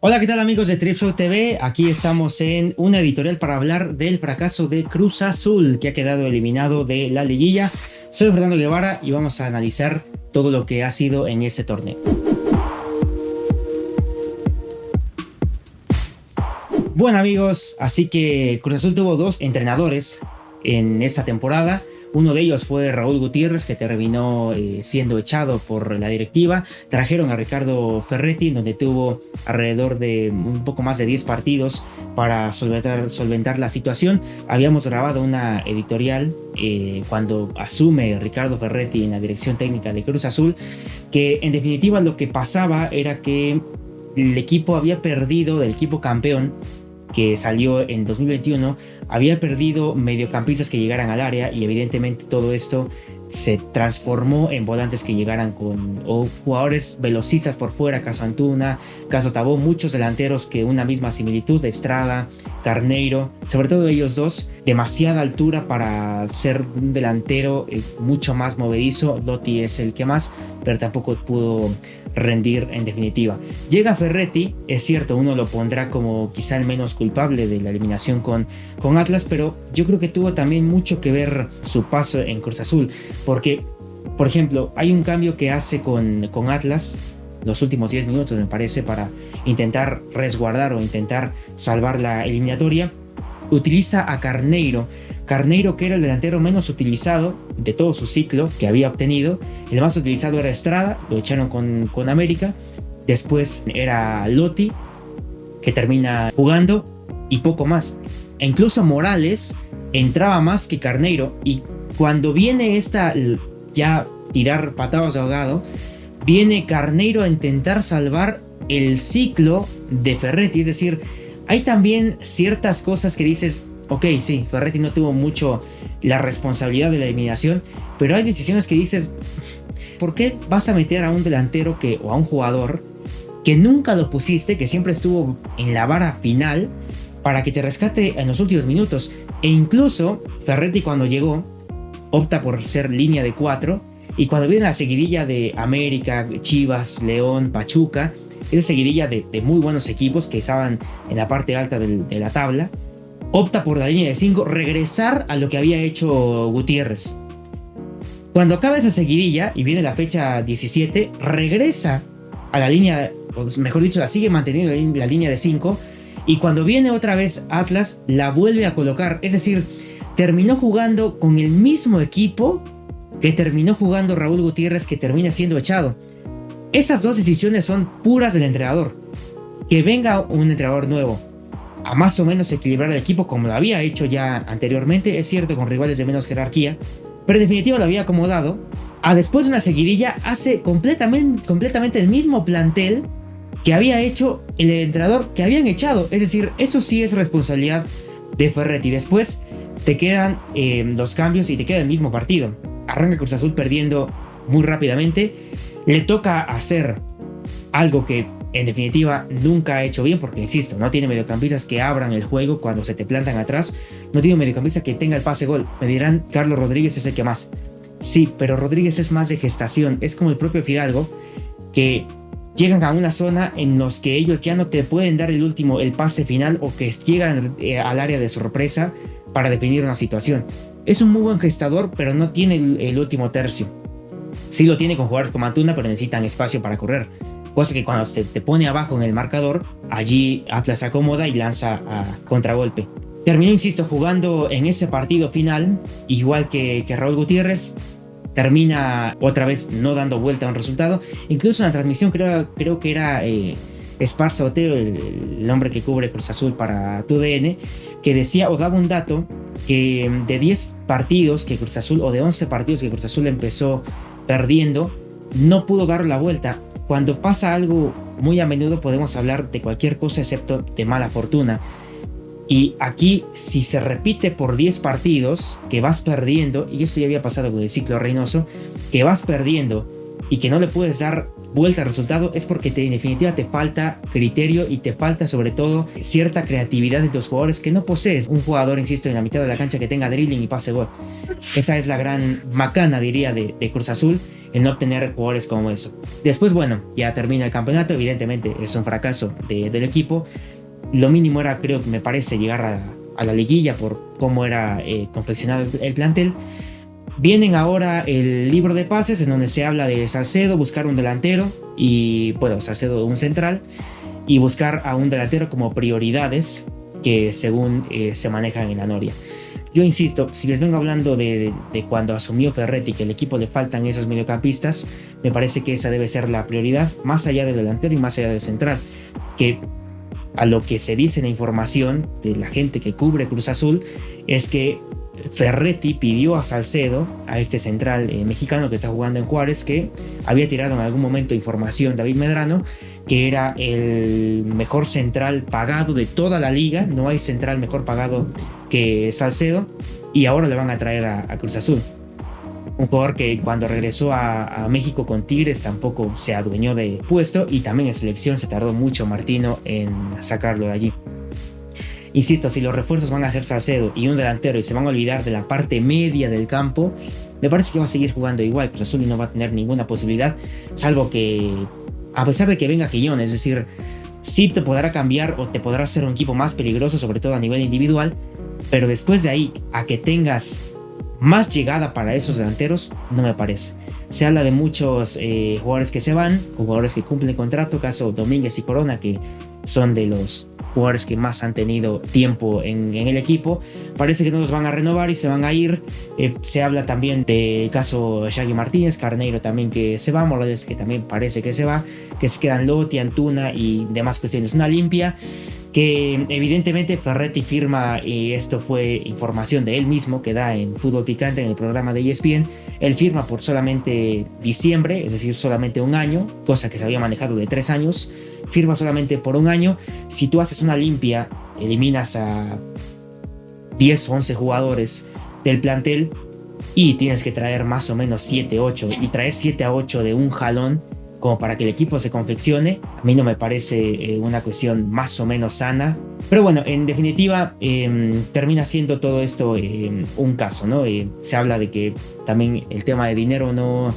Hola, ¿qué tal amigos de Trip Show TV? Aquí estamos en una editorial para hablar del fracaso de Cruz Azul, que ha quedado eliminado de la liguilla. Soy Fernando Guevara y vamos a analizar todo lo que ha sido en este torneo. Bueno amigos, así que Cruz Azul tuvo dos entrenadores en esta temporada. Uno de ellos fue Raúl Gutiérrez, que terminó siendo echado por la directiva. Trajeron a Ricardo Ferretti, donde tuvo alrededor de un poco más de 10 partidos para solventar la situación. Habíamos grabado una editorial cuando asume Ricardo Ferretti en la dirección técnica de Cruz Azul, que en definitiva lo que pasaba era que el equipo había perdido, el equipo campeón que salió en 2021, había perdido mediocampistas que llegaran al área, y evidentemente todo esto se transformó en volantes que llegaran o jugadores velocistas por fuera, caso Antuna, caso Tabó, muchos delanteros que una misma similitud, Estrada, Carneiro, sobre todo ellos dos, demasiada altura para ser un delantero mucho más movedizo. Lotti es el que más, pero tampoco pudo rendir en definitiva. Llega Ferretti, es cierto, uno lo pondrá como quizá el menos culpable de la eliminación con Atlas, pero yo creo que tuvo también mucho que ver su paso en Cruz Azul, porque, por ejemplo, hay un cambio que hace con Atlas los últimos 10 minutos, me parece, para intentar resguardar o intentar salvar la eliminatoria. Utiliza a Carneiro, que era el delantero menos utilizado de todo su ciclo que había obtenido. El más utilizado era Estrada, lo echaron con América. Después era Lotti, que termina jugando, y poco más. E incluso Morales entraba más que Carneiro. Y cuando viene esta ya tirar patadas de ahogado, viene Carneiro a intentar salvar el ciclo de Ferretti. Es decir, hay también ciertas cosas que dices, ok, sí, Ferretti no tuvo mucho la responsabilidad de la eliminación, pero hay decisiones que dices, ¿por qué vas a meter a un delantero o a un jugador que nunca lo pusiste, que siempre estuvo en la vara final, para que te rescate en los últimos minutos? E incluso Ferretti, cuando llegó, opta por ser línea de 4, y cuando viene la seguidilla de América, Chivas, León, Pachuca, esa seguidilla de muy buenos equipos que estaban en la parte alta de la tabla, opta por la línea de 5, regresar a lo que había hecho Gutiérrez. Cuando acaba esa seguidilla y viene la fecha 17, regresa a la línea, o mejor dicho, la sigue manteniendo la línea de 5, y cuando viene otra vez Atlas, la vuelve a colocar. Es decir, terminó jugando con el mismo equipo que terminó jugando Raúl Gutiérrez, que termina siendo echado. Esas dos decisiones son puras del entrenador. Que venga un entrenador nuevo a más o menos equilibrar el equipo, como lo había hecho ya anteriormente, es cierto, con rivales de menos jerarquía, pero en definitiva lo había acomodado. Después de una seguidilla hace completamente el mismo plantel que había hecho el entrenador que habían echado. Es decir, eso sí es responsabilidad de Ferretti. Después te quedan los cambios y te queda el mismo partido. Arranca Cruz Azul perdiendo muy rápidamente. Le toca hacer algo que en definitiva nunca ha hecho bien, porque insisto, no tiene mediocampistas que abran el juego cuando se te plantan atrás. No tiene un mediocampista que tenga el pase gol. Me dirán, Carlos Rodríguez es el que más. Sí, pero Rodríguez es más de gestación. Es como el propio Fidalgo, que llegan a una zona en los que ellos ya no te pueden dar el pase final, o que llegan al área de sorpresa para definir una situación. Es un muy buen gestador, pero no tiene el último tercio. Sí lo tiene con jugadores como Antuna, pero necesitan espacio para correr. Cosa que cuando te pone abajo en el marcador, allí Atlas se acomoda y lanza a contragolpe. Terminó, insisto, jugando en ese partido final, igual que Raúl Gutiérrez. Termina otra vez no dando vuelta a un resultado. Incluso en la transmisión creo que era Esparza Otero, el hombre que cubre Cruz Azul para TUDN, que decía o daba un dato que de 10 partidos que Cruz Azul, o de 11 partidos que Cruz Azul empezó perdiendo, no pudo dar la vuelta. Cuando pasa algo muy a menudo podemos hablar de cualquier cosa excepto de mala fortuna. Y aquí, si se repite por 10 partidos que vas perdiendo, y esto ya había pasado con el ciclo Reynoso, que vas perdiendo y que no le puedes dar vuelta al resultado, es porque en definitiva te falta criterio y te falta sobre todo cierta creatividad de tus jugadores que no posees. Un jugador, insisto, en la mitad de la cancha que tenga dribbling y pase gol. Esa es la gran macana, diría, de Cruz Azul. el no obtener jugadores como eso. Después, bueno, ya termina el campeonato, evidentemente es un fracaso del equipo. Lo mínimo era, creo que me parece, llegar a la liguilla por cómo era confeccionado el plantel. Vienen ahora el libro de pases en donde se habla de Salcedo, buscar un delantero y, bueno, Salcedo un central y buscar a un delantero como prioridades que según se manejan en la Noria. Yo insisto, si les vengo hablando de cuando asumió Ferretti, que al equipo le faltan esos mediocampistas, me parece que esa debe ser la prioridad, más allá del delantero y más allá del central, que a lo que se dice en la información de la gente que cubre Cruz Azul es que Ferretti pidió a Salcedo, a este central mexicano que está jugando en Juárez, que había tirado en algún momento información David Medrano, que era el mejor central pagado de toda la liga, no hay central mejor pagado que Salcedo, y ahora le van a traer a Cruz Azul. Un jugador que cuando regresó a México con Tigres tampoco se adueñó de puesto, y también en selección se tardó mucho Martino en sacarlo de allí. Insisto, si los refuerzos van a ser Salcedo y un delantero y se van a olvidar de la parte media del campo, me parece que va a seguir jugando igual Cruz Azul y no va a tener ninguna posibilidad, salvo que, a pesar de que venga Quiñones, es decir, sí te podrá cambiar o te podrá hacer un equipo más peligroso, sobre todo a nivel individual, pero después de ahí a que tengas más llegada para esos delanteros, no me parece. Se habla de muchos jugadores que se van, jugadores que cumplen contrato, caso Domínguez y Corona, que son de los jugadores que más han tenido tiempo en el equipo. Parece que no los van a renovar y se van a ir. Se habla también del caso Shaggy Martínez, Carneiro también que se va, Morales que también parece que se va, que se quedan Lotti, Antuna y demás cuestiones. Una limpia que evidentemente Ferretti firma, y esto fue información de él mismo que da en Fútbol Picante en el programa de ESPN, él firma por solamente diciembre, es decir, solamente un año, cosa que se había manejado de 3 años, firma solamente por un año. Si tú haces una limpia, eliminas a 10 o 11 jugadores del plantel y tienes que traer más o menos 7, 8, y traer 7 a 8 de un jalón como para que el equipo se confeccione, a mí no me parece una cuestión más o menos sana. Pero bueno, en definitiva, termina siendo todo esto un caso, ¿no? Se habla de que también el tema de dinero no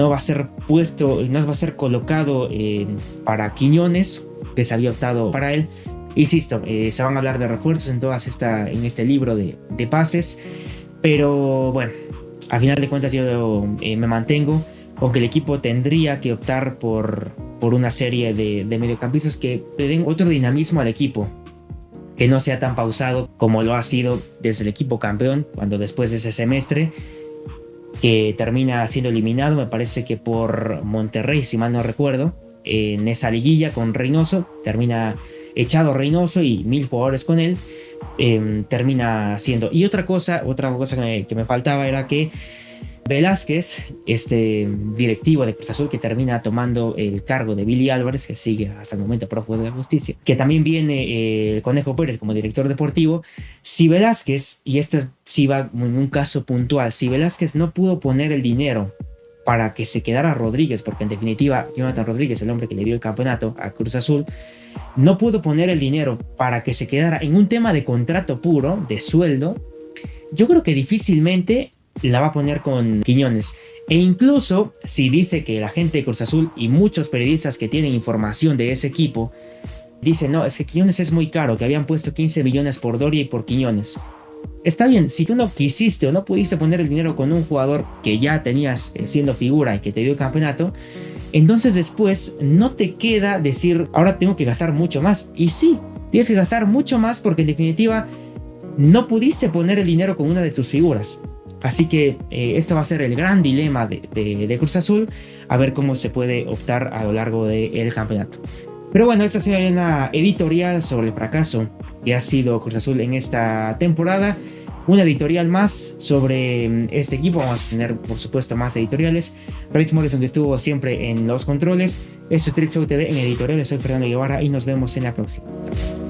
va a ser puesto, no va a ser colocado para Quiñones, que se había optado para él. Insisto, se van a hablar de refuerzos en este libro de pases, pero bueno, a final de cuentas yo me mantengo con que el equipo tendría que optar por una serie de mediocampistas que le den otro dinamismo al equipo, que no sea tan pausado como lo ha sido desde el equipo campeón, cuando después de ese semestre que termina siendo eliminado, me parece que por Monterrey, si mal no recuerdo, en esa liguilla con Reynoso, termina echado Reynoso y 1000 jugadores con él, termina siendo. Y otra cosa que me faltaba era que Velázquez, este directivo de Cruz Azul que termina tomando el cargo de Billy Álvarez, que sigue hasta el momento prófugo de la justicia, que también viene el Conejo Pérez como director deportivo. Si Velázquez, y esto sí va en un caso puntual, si Velázquez no pudo poner el dinero para que se quedara Rodríguez, porque en definitiva Jonathan Rodríguez, el hombre que le dio el campeonato a Cruz Azul, no pudo poner el dinero para que se quedara en un tema de contrato puro, de sueldo, yo creo que difícilmente la va a poner con Quiñones. E incluso si dice que la gente de Cruz Azul y muchos periodistas que tienen información de ese equipo dicen, no, es que Quiñones es muy caro, que habían puesto 15 millones por Doria y por Quiñones. Está bien, si tú no quisiste o no pudiste poner el dinero con un jugador que ya tenías siendo figura y que te dio el campeonato, entonces después no te queda decir, ahora tengo que gastar mucho más. Y sí, tienes que gastar mucho más porque en definitiva no pudiste poner el dinero con una de tus figuras. Así que esto va a ser el gran dilema de Cruz Azul, a ver cómo se puede optar a lo largo del campeonato. Pero bueno, esta ha sido una editorial sobre el fracaso que ha sido Cruz Azul en esta temporada. Una editorial más sobre este equipo. Vamos a tener, por supuesto, más editoriales. Rich Morrison, que estuvo siempre en los controles. Esto es Trip Show TV en editoriales. Soy Fernando Guevara y nos vemos en la próxima. Chao.